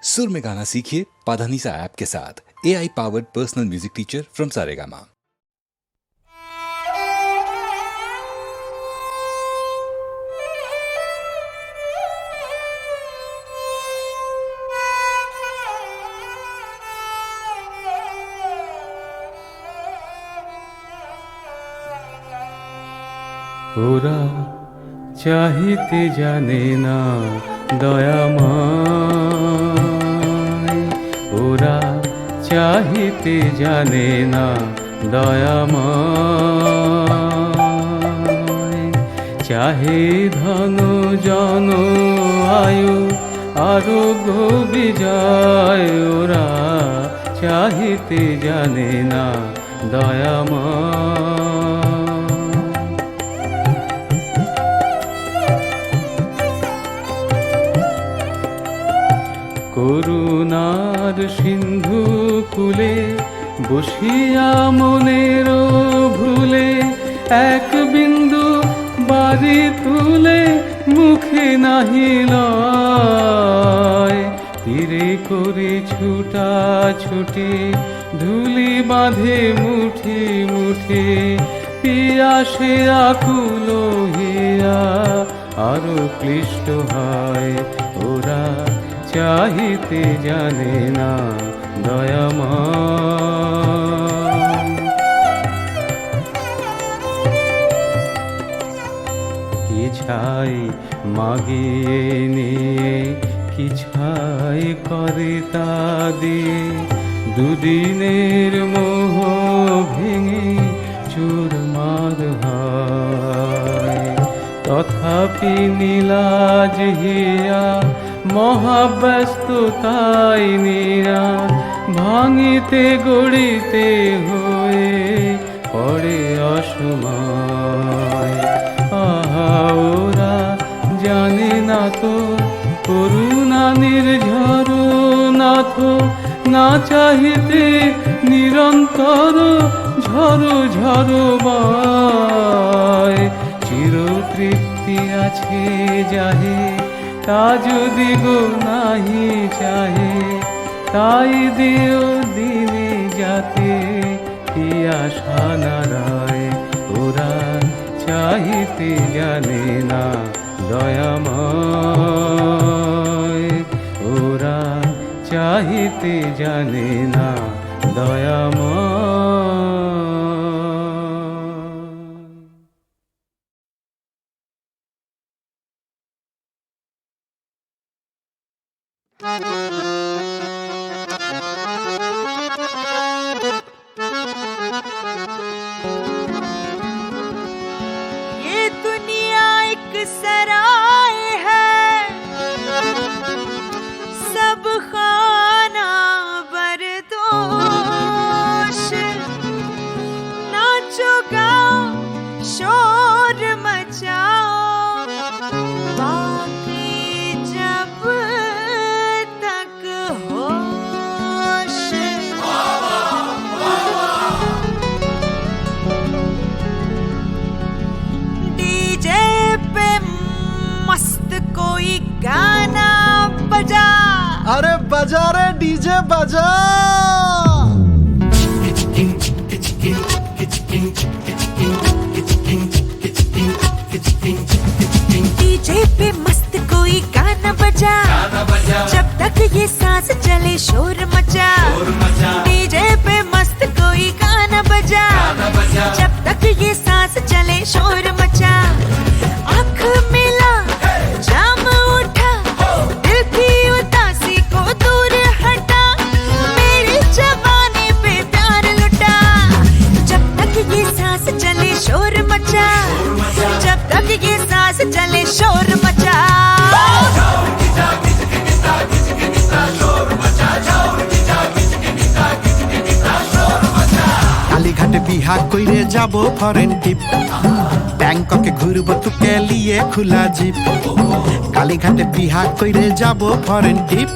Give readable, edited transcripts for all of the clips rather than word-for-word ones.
सुर में गाना सीखिए पाधानीसा ऐप के साथ। AI powered personal music teacher from Saregama. ওরা চাহিতে জানে না দয়াময়, ওরা চাহিতে জানে না দয়াময়। চাহে ধন জন আয়ু আরোগ্য বিজয়, ওরা চাহিতে জানে না দয়াময়। করুণার সিন্ধু কুলে বসিয়া মনের ভুলে, এক বিন্দু বাড়ি তুলে মুখে নাহি লয়। তীরে করে ছুটা ছুটি ধুলি বাঁধে মুঠি মুঠি, পিয়াসে আকুল হিয়া আরো ক্লিষ্ট হয়। ওরা চাহিতে জানে না দয়াময়। কি ছাই মাগিয়ে নিয়ে কি ছাই করে তা দিয়ে, দুদিনের মোহ ভেঙে চুরমার হয়। তথাপি নীলাজ হিয়া মহাব্যস্ততাই নিরা, ভাঙিতে গড়িতে হয়ে পড়ে অসময়। আহা ওরা জানে না তো করুণা নির্ঝর নাথ, না চাহিতে নিরন্তর ঝরো ঝরো বয়। চিরতৃপ্তি আছে যাহে তা যদি গো নাহি চাহে, তাই দিও দিনে যাতে কি আশা নারায়। ওরা চাহিতে জানে না দয়াময়, ওরা চাহিতে জানে না দয়াময়। ये दुनिया एक सराय है, सब खाना बरदोश। नाचो गाओ शोर मचाओ, बाकी जब तक होश। डीजे पे मस्त कोई गाना बजा, अरे बजा रे डीजे बजा। डीजे पे मस्त कोई गाना बजा, जब तक ये सांस चले शोर मचा। डीजे पे मस्त कोई गाना बजा, जब तक ये सांस चले शोर मचा। आँख मिला जाम उठा, दिल की उदासी को दूर हटा, मेरी जवानी पे प्यार लुटा। जब तक ये सांस चले शोर मचा, जब तक ये सांस चले शोर मचा। কালীঘাটে বিহা কইরে যাব ফরেন টিপ, ব্যাংককে ঘুরব তোকে লিয়ে খোলা জিপ। কালীঘাটে বিহা কইরে যাব ফরেন টিপ,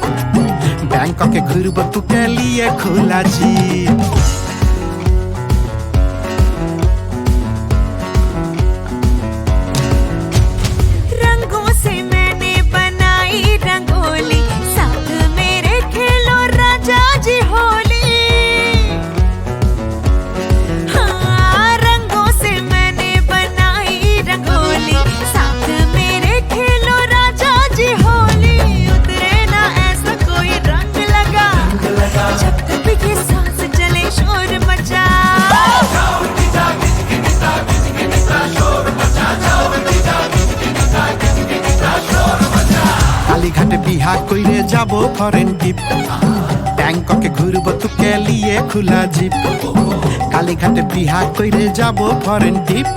ব্যাংককে ঘুরব তোকে লিয়ে খোলা জিপ। रंगों से मैंने बनाई रंगोली, साथ मेरे যাব ফরেন ট্রিপ ব্যাংককে ঘুরবো তোকে লিয়ে খোলা জিপ কালীঘাটে বিহা কইরে যাব ফরেন ট্রিপ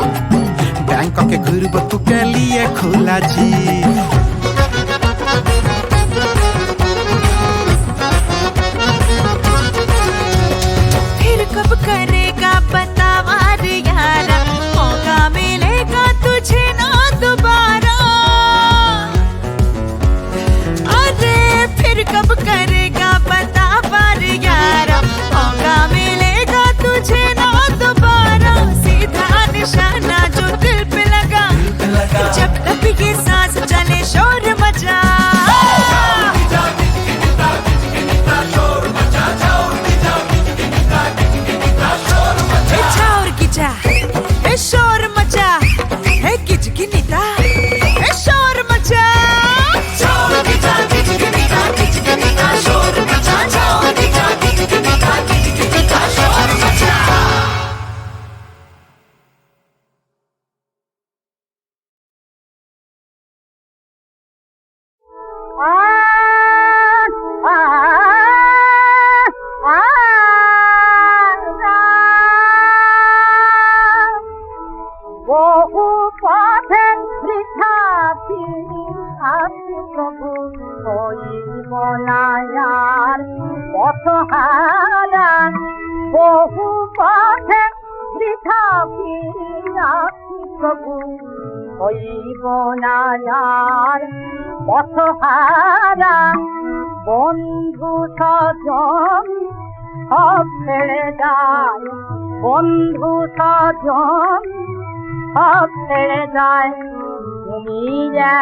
ব্যাংককে ঘুরবো তোকে লিয়ে খোলা জিপ फिर कब करेगा बतावा रे यारा मौका मिलेगा तुझे ना दोबारा अरे फिर कब करेगा बतावा रे यारा मौका मिलेगा तुझे ना दोबारा सीधा निशाना जो दिल पे लगा जब तक ये सांस चले शोर मचा शोर मचा है किचकिनिता है शोर मचा शोर मचा किचकिनिता किचकिनिता शोर मचा शोर मचा किचकिनिता किचकिनिता शोर मचा বহু পথে বৃথা আপনি প্রভু হইব না আর পথহারা বহু পথে বৃথা আপনি প্রভু হইব না আর পথহারা বন্ধু সজন সব ছেড়ে যায় বন্ধু সজন সব ছেড়ে যায় তুমি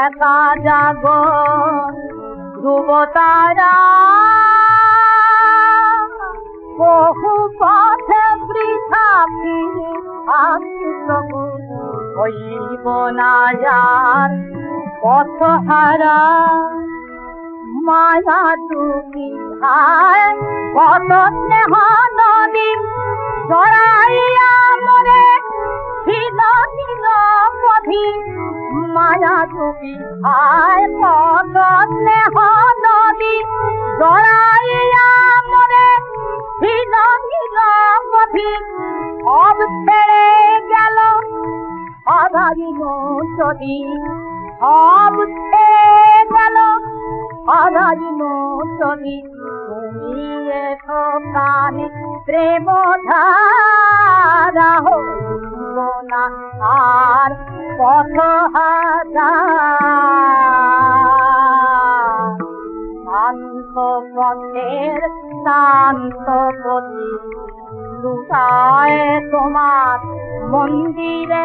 একা জাগো ধ্রুব তারা বহু পথে বৃথা ফিরি আমি প্রভু হইব না যার পথহারা মায়া তুমি হায় কত স্নেহ নদী জড়াইয়া মরে ছিল নিরপধি মায়া তুমি হায় কত স্নেহ নদী জড়াইয়া মরে ছিল নিরপধি সব ছেড়ে গেল আধারিন যদি সব ছেড়ে গেল আধারিন যদি তুমি এসো প্রাণে প্রেম ধারা হইল না আর পথহারা শান্ত পথের শান্ত প্রতি লুটায় তোমার মন্দিরে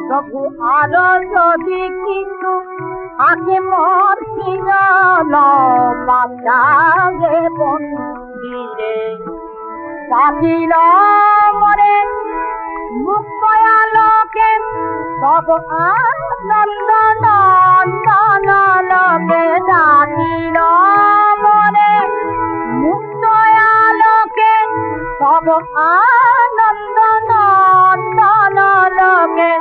প্রভু আরো যদি কিছু আগে মোর ছিল বাচ্চাগে মন্দিরে চাপিল মরে মুক্ত আলোকে সব আনন্দ নন্দন লোকে ডাকিল মরে মুক্ত আলোকে সব আনন্দ নন্দন লোকে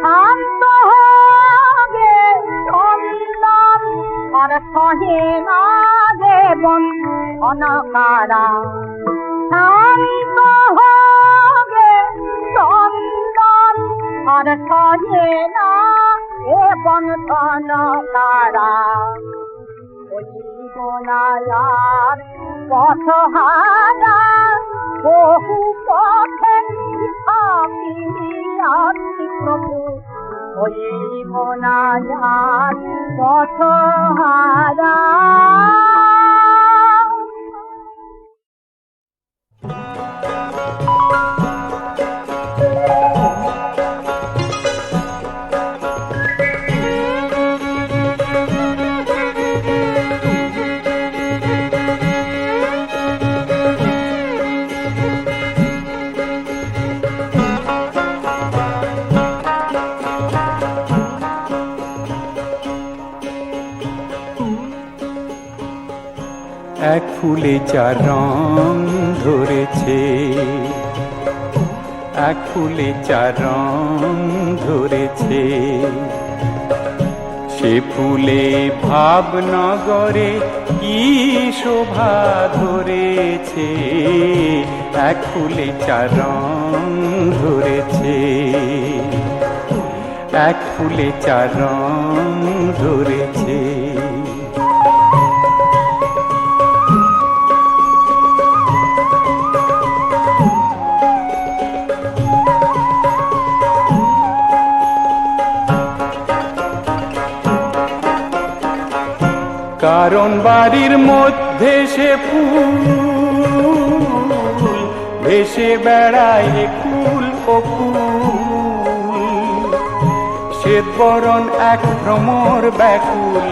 শান্ত হবে চন্দন আর সহে না দেবন অনকারা শান্ত হবে চন্দন আর সহে না দেবন অনকারা জীবনায়ার পথহারা বহু পথে আমি প্রভু জীবনায়ার পথহারা এক ফুলে চার রং ধরেছে, এক ফুলে চার রং ধরেছে। সে ফুলে ভাবনগরে কি কি শোভা ধরেছে, এক ফুলে চার রং ধরেছে, এক ফুলে চার রং ধরেছে। কারণ বাড়ির মধ্যে সে ফুল ভেসে বেড়ায় কুল ও কুল, শ্বেত বরণ এক ভ্রমর ব্যাকুল,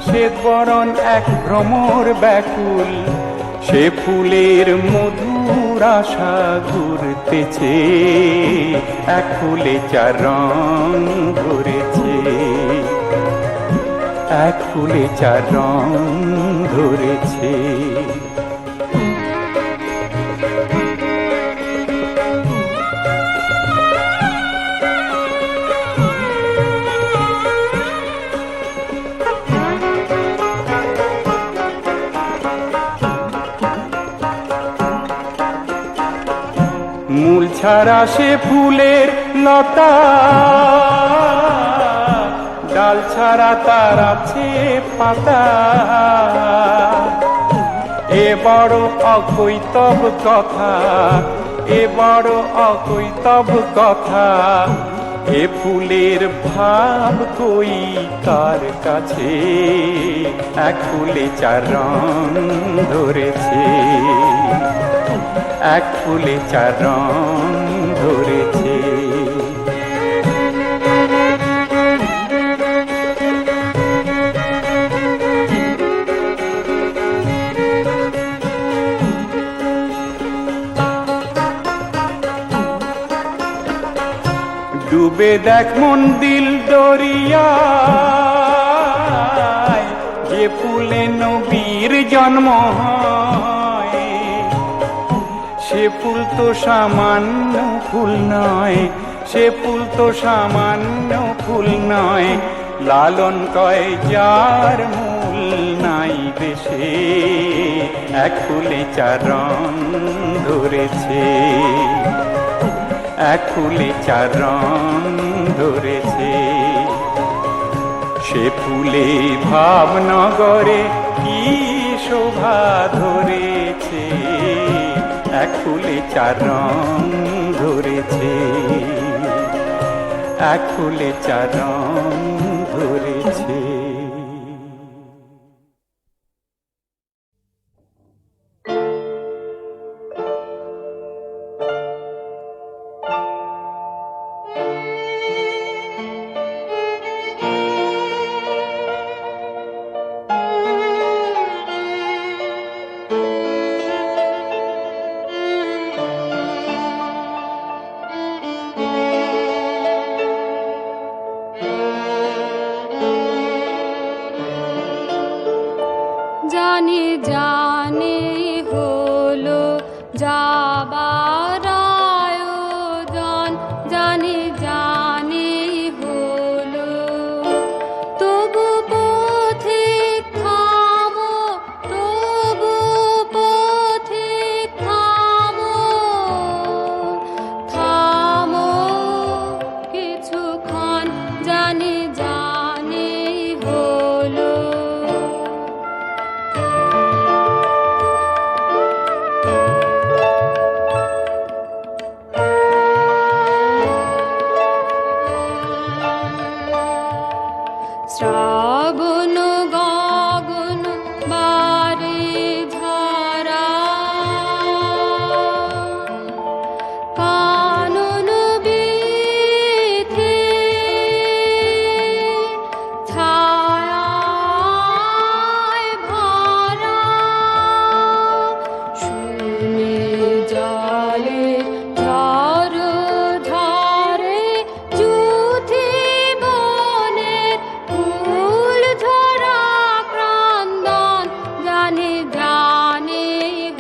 শ্বেত বরণ এক ভ্রমর ব্যাকুল, সে ফুলের মধুর আশা ঘুরতেছে, এক ফুলে চার রং ধরেছে, এক ফুলে চার রং ধরেছে। মূল ছাড়া সে ফুলের লতা, ডাল ছাড়া তার আছে পাতা, এ বড় অকৈতব কথা, এ বড় অকৈতব কথা, এ ফুলের ভাব কই কার কাছে, এক ফুলে চার রং ধরেছে, এক ফুলে চার রং ধরেছে। ডুবে দেখ মন দিল দরিয়ায়, যে ফুলে নবীর জন্ম হয়, সে ফুল তো সামান্য ফুল নয়, সে ফুল তো সামান্য ফুল নয়, লালন কয় যার মূল নাই দেশে, এক ফুলে চার রং ধরেছে, এক ফুলে চার রং ধরেছে। সে ফুলে ভাবনগরে কি শোভা ধরেছে, এক ফুলে চার রং ধরেছে, এক ফুলে চার রং ধরেছে। জানে জানে হলো যাবার আয়োজন, জানে জানে হলো তবু পথে থামো, তবু পথে থামো, থামো কিছুক্ষণ, জানে জানে হলো। শ্রাবণ গগন বারে ঝরা, কানন বিথে ছায়ায় ভরা, শুনে জলে ঝর ঝরে যুথি বনের ফুল ঝরা ক্রন্দন, জানে জানে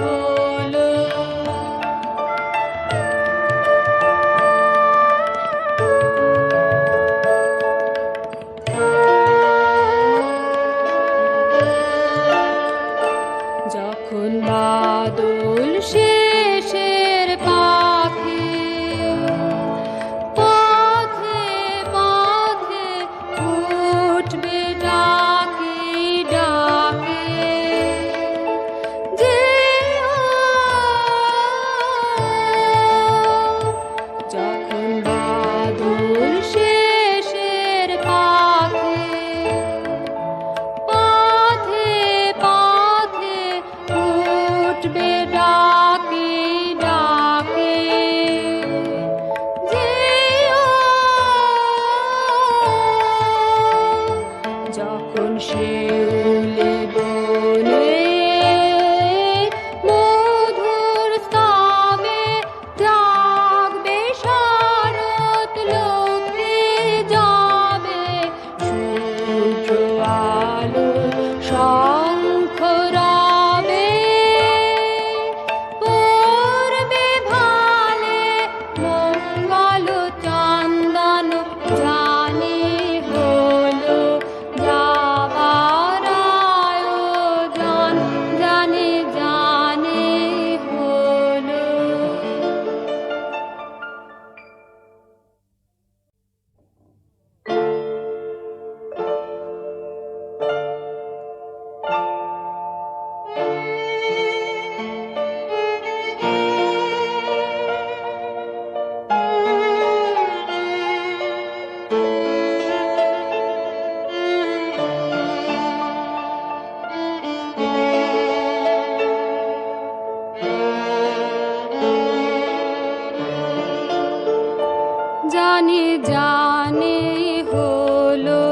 হলো। যখন বাদল শেষের পাখি পথে পথে উঠবে ডাকে ডাকে যেও, যখন বাদল শেষের পাখি পথে পথে উঠবে ডাকে ডাকে যেও, যখন শিউলি বনে মধুর স্তবে জাগবে শরৎ লক্ষ্মী যাবে সূর্য আলো শঙ্খ রবে পূর্বে ভালে মঙ্গল চন্দন জানে হলো যাবার আয়োজন জানে জানে হলো। জানে জানে হলো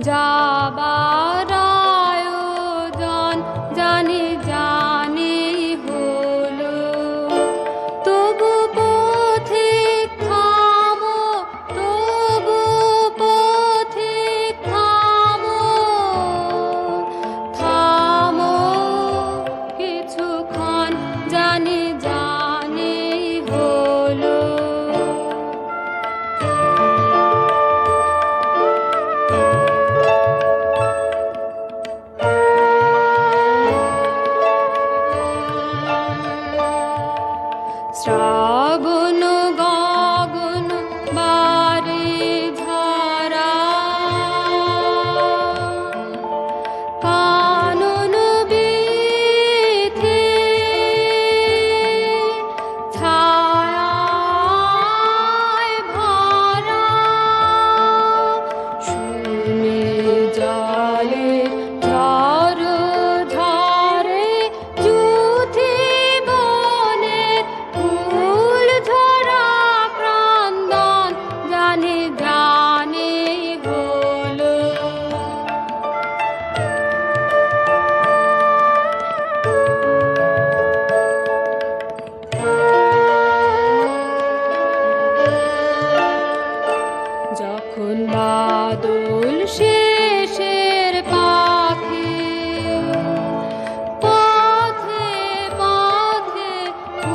যাবার আয়োজন জানে জানে হলো, তবু পথে থামো তবু পথে থামো থামো কিছুক্ষণ জানে জানে হলো। শ্রাবণ গগন বারে ঝরা কানন বিথে ছায়ায় ভরা শুনে জলে ঝর ঝরে যুথি বনের ফুল ঝরা ক্রন্দন জানে জানে হলো। যখন বাদল শেষের পাখি পথে পথে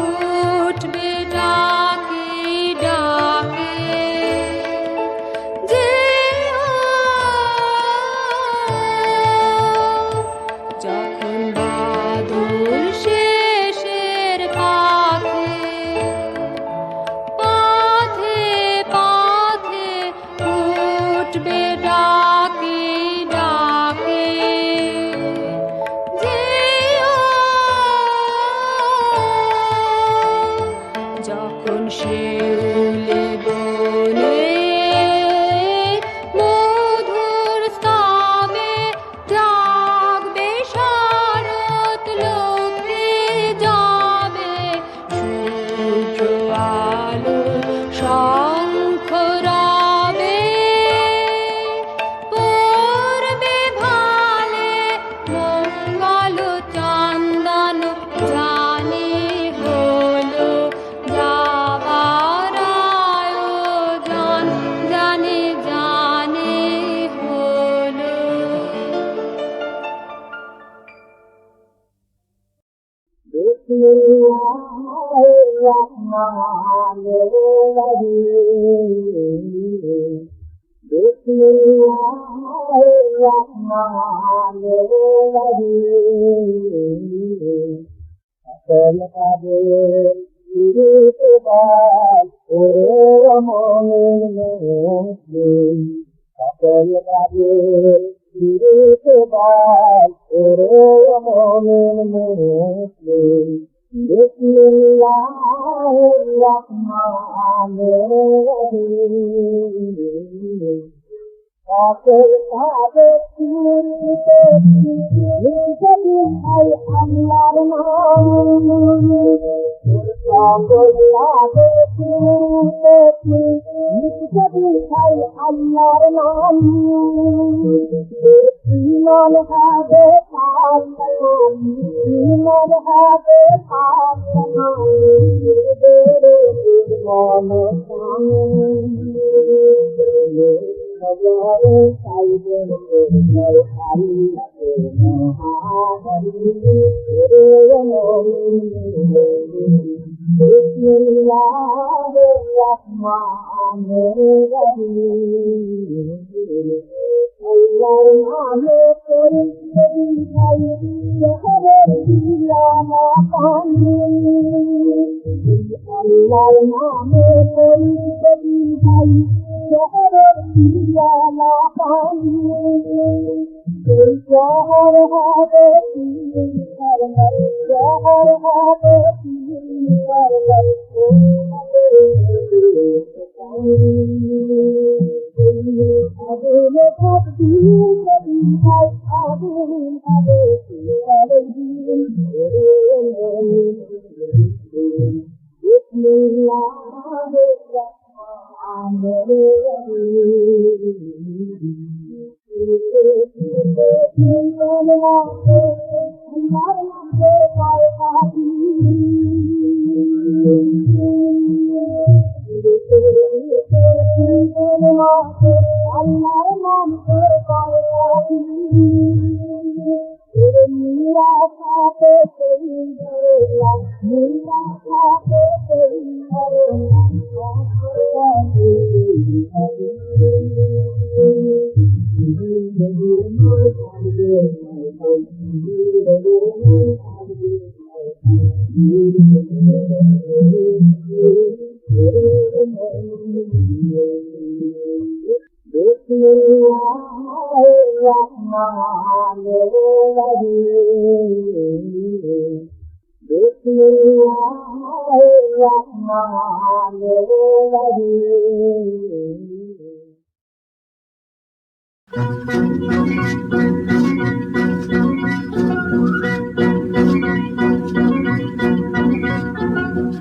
উঠবে ডাকে ডাকে যেও, যখন বাদল শেষের পাখি পথে পথে উঠবে ডাকে ডাকে যেও, যখন শিউলি বনে মধুর স্তবে জাগবে শরৎ লক্ষ্মী যাবে সূর্য আলো শঙ্খ রবে পূর্বে ভালে মঙ্গল চন্দন জানে হলো যাবার আয়োজন জানে জানে হলো। Bismillahirrahmanirrahim.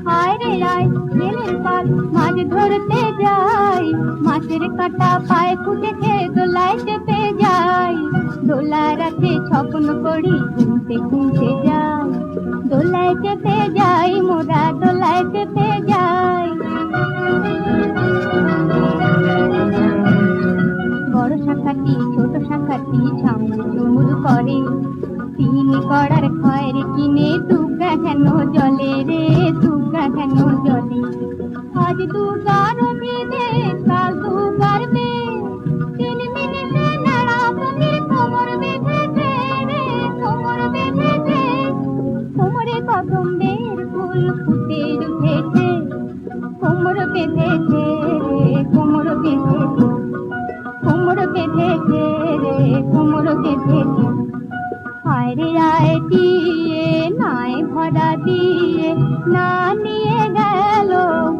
হায় রে আয় জেলের পাল মাছ ধরতে যাই, মাছের কাঁটা পায়ে ফুটেছে দোলায় চেপে যাই, দোলার রাতে স্বপ্ন করি ঘুমতে ঘুমতে যাই, দোলায় চেপে যাই মোরা দোলায় চেপে যাই। বড় শাখাটি ছোট শাখাটি ঝামুর ঝুমুর করে, চিনি কড়ার খয়ের কিনে দুর্গা কেন জলে রে দুর্গা কেন জলে। আজ দুর্গার বিদে কাল দুর্গার বে, 3 মিনিটে নাড়া বন্দির কোমর বেঁধেছে রে কোমর বেঁধেছে, কোমরে কদম্বের ফুল ফুটে উঠেছে, কোমর বেঁধেছে রে কোমর বেঁধেছে, কোমর বেঁধেছে রে কোমর বেঁধেছে। হায় রে আয় দিয়ে নাই ভরা দিয়ে না নিয়ে গেল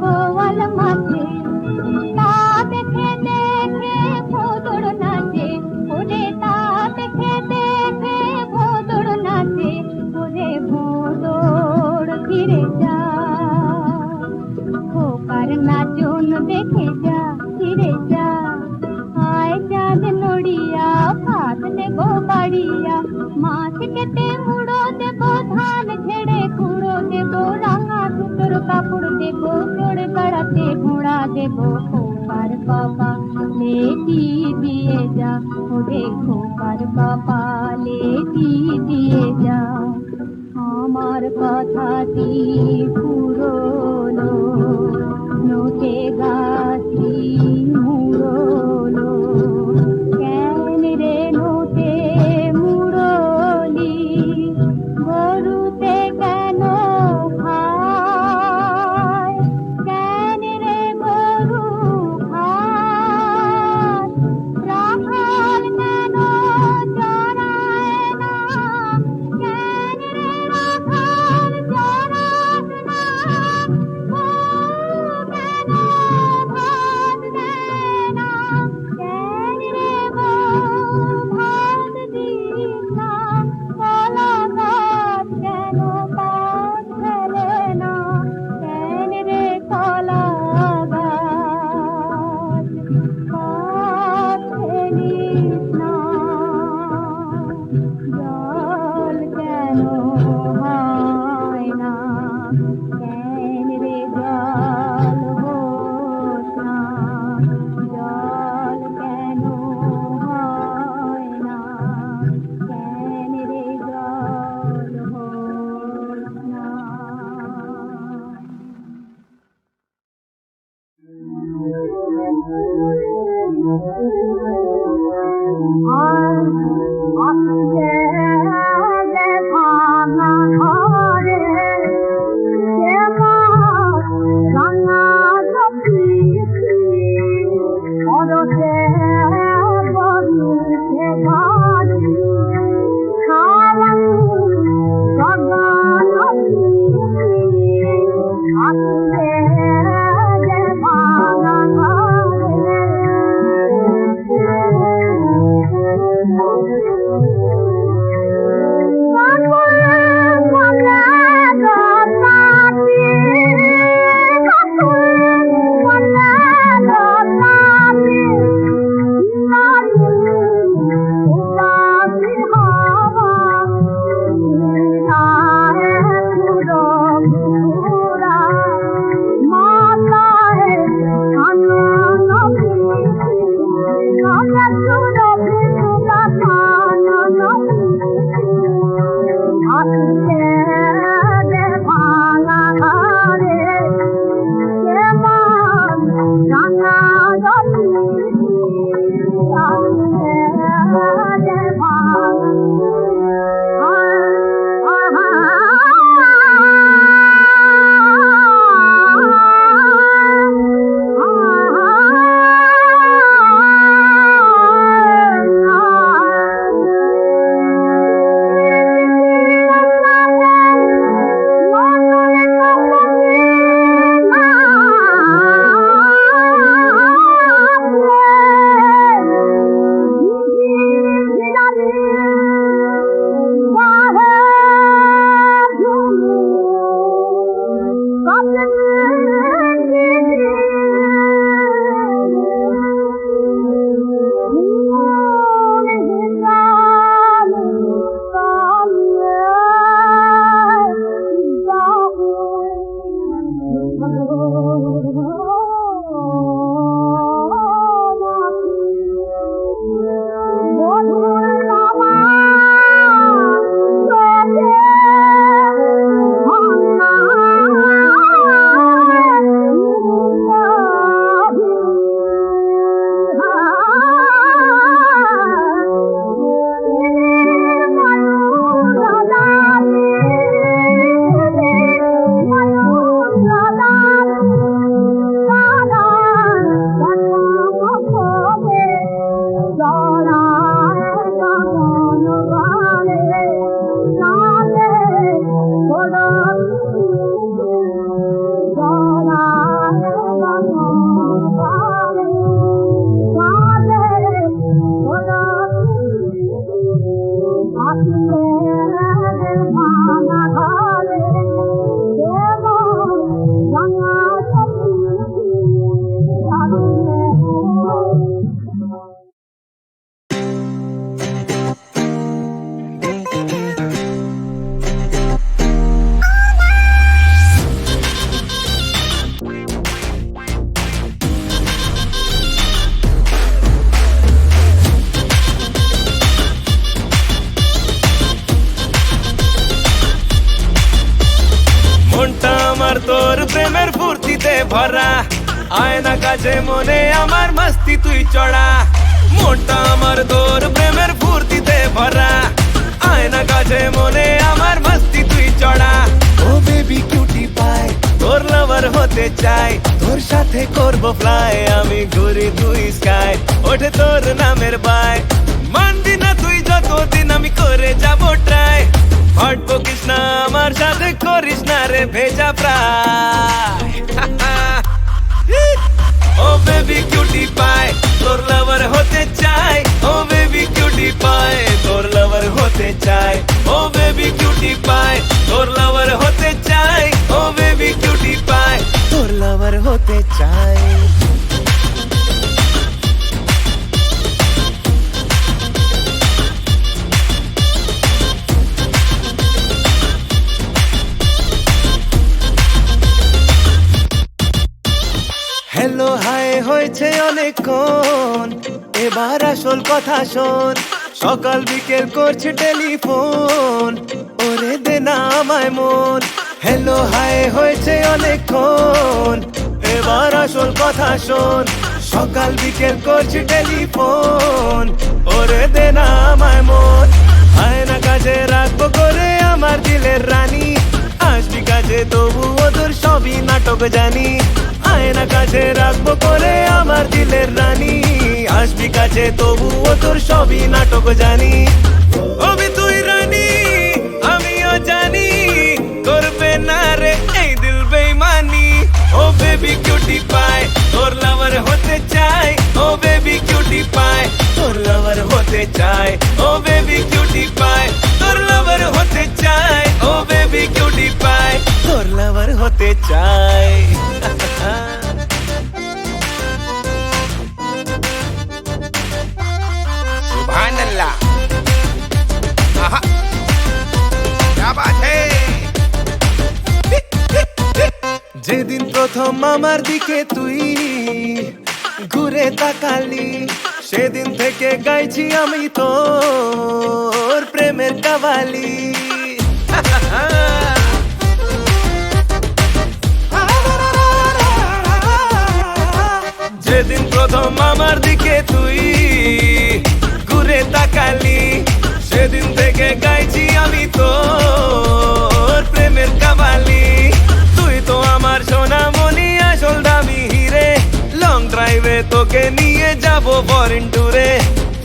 গোয়াল মাঠে, তা দেখে দেখে ভোদর নাচে ওরে, তা দেখে দেখে ভোদর নাচে ওরে, ভোদর ফিরে যা খোকার নাচন দেখে যা ফিরে যা। আয় চাঁদ নড়িয়া ভাত নেবো বাড়িয়া, মাছ কেটে মুড়ো দেবো ধান ঝেড়ে কুড়ো দেবো, রাঙা সুতোর কাপড় দেবো চড়ে বেড়াতে ঘোড়া দেবো। খোকার বাবা লেটি দিয়ে যা ওরে খোকার বাবা লেটি দিয়ে যা, আমার কথাটি পুরোলো নোটে গাছি মুড়োলো, কেন রে নোটে মুড়োলি গরুতে কেন মনটা আমার তোর প্রেমের ফুর্তিতে ভরা আয়না কাছে মনে আমার মস্তি তুই চড়া মনটা আমার তোর প্রেমের ফুর্তিতে ভরা আয়না কাছে মনে আমার মস্তি তুই চড়া ও বেবি কিউটি পাই তোর লাভার হতে চাই তোর সাথে করব ফ্লাই আমি ঘুরি তুই স্কাই ওঠে তোর নামের বাই মানবি না তুই যতদিন আমি করে যাব ট্রাই হট বকিস না আমার সাথে করিস না রে ভেজা প্রায় ও বেবি কিউটি পাই তোর লাভার হতে চাই ও বেবি কিউটি পাই তোর লাভার হতে চাই ও বেবি কিউটি পাই তোর লাভার হতে চাই ও বেবি কিউটি পাই তোর লাভার হতে চাই হ্যালো হাই হয়েছে অনেকক্ষণ এবার আসল কথা শোন সকাল বিকেল করছে টেলিফোন ওরে দে না আমায় মন হ্যালো হাই হয়েছে অনেকক্ষণ এবার আসল কথা শোন সকাল বিকেল করছে টেলিফোন ওরে দে না আমায় মন আয়না কাজে রাখবো করে আমার দিলের রানী আসবি কাজে তবুও তোর সবই নাটক জানি আয়না কাছে রাখবো করে আমার দিলের রানী আসবি কাছে তবুও তোর সবই নাটক জানি অবি তুই রানী আমিও জানি করবে না রে এই দিল বেইমানি ও বেবি কিউটি পাই তোর লাভার হতে চাই ও বেবি কিউটি পাই তোর লাভার হতে চাই ও বেবি কিউটি পাই তোর লাভার হতে চাই ও বেবি কিউটি পাই তোর লাভার হতে চাই सुभानअल्लाह आहा क्या बात है যেদিন প্রথম আমার দিকে তুই ঘুরে তাকালি সেদিন থেকে গাইছি আমি তোর প্রেমের কাবালি যেদিন প্রথম আমার দিকে তুই ঘুরে তাকালি সেদিন থেকে গাইছি আমি তোর প্রেমের কাবালি তুই তো আমার সোনামণি আসল দামি হিরে লং ড্রাইভে তোকে নিয়ে যাব ফরেন ট্যুরে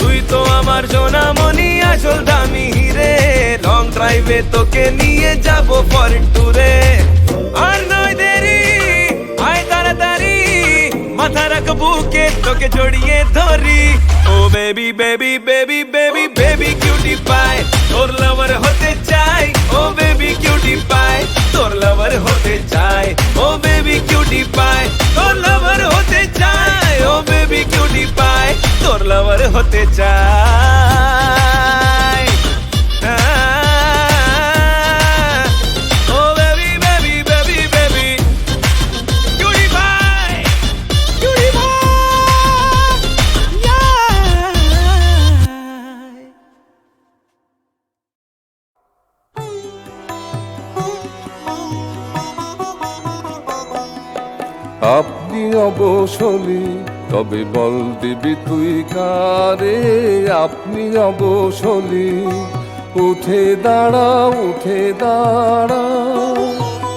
তুই তো আমার সোনামণি আসল দামি হিরে লং ড্রাইভে তোকে নিয়ে যাব ফরেন ট্যুরে আর নয় দেরি আয় তাড়াতাড়ি মাথা রাখ বুকে তোকে জড়িয়ে ধরি ও baby baby baby baby baby cutie pie তোর লাভার হতে চাই ও বেবি কিউটি পাই তোর লাভার হতে চাই ও বেবি কিউটি পাই তোর লাভার হতে চাই ও বেবি কিউটি পাই তোর লাভার হতে চাই ও baby baby baby baby cutie pie cutie pie আপনি অবসলি তবে বল দিবি তুই কারে আপনি অবসলি উঠে দাঁড়া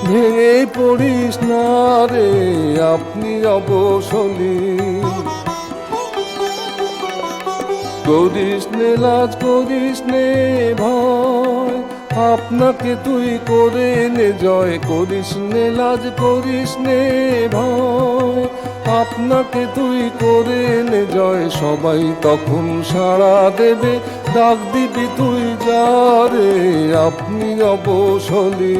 ভেঙে পড়িস না রে আপনি অবসলি করিস নে লাজ করিস নে ভয় আপনাকে তুই করে নে জয়, করিস নে লাজ, করিস নে ভয়। আপনাকে তুই করে নে জয়, সবাই তখন সাড়া দেবে, ডাক দিবি তুই যারে, আপনি অবসলি।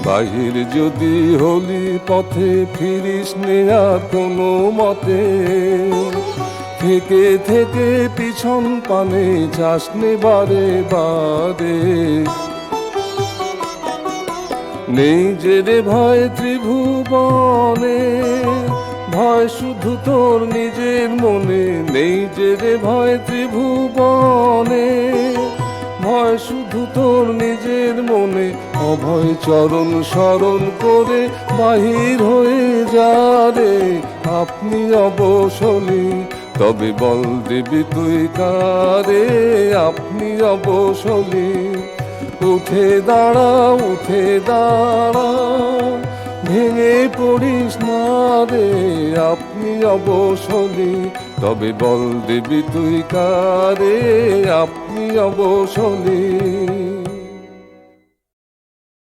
বাহির যদি হলি পথে, ফিরিস নে আর কোনো মতে, থেকে থেকে পিছন পানে যাস নে বারে বারে। নেই যে রে ভয় ত্রিভুবনে, ভয় শুধু তোর নিজের মনে। নেই যে রে ভয় ত্রিভুবনে, ভয় শুধু তোর নিজের মনে। অভয় চরণ স্মরণ করে বাহির হয়ে যা রে, আপনি অবসলি। তবে বল দিবি তুই কারে, আপনি অবসলি। উঠে দাঁড়া, উঠে দাঁড়া, ভেঙে পড়িস না রে, আপনি অবসলি। তবে বল দিবি তুই কারে, আপনি অবসলি।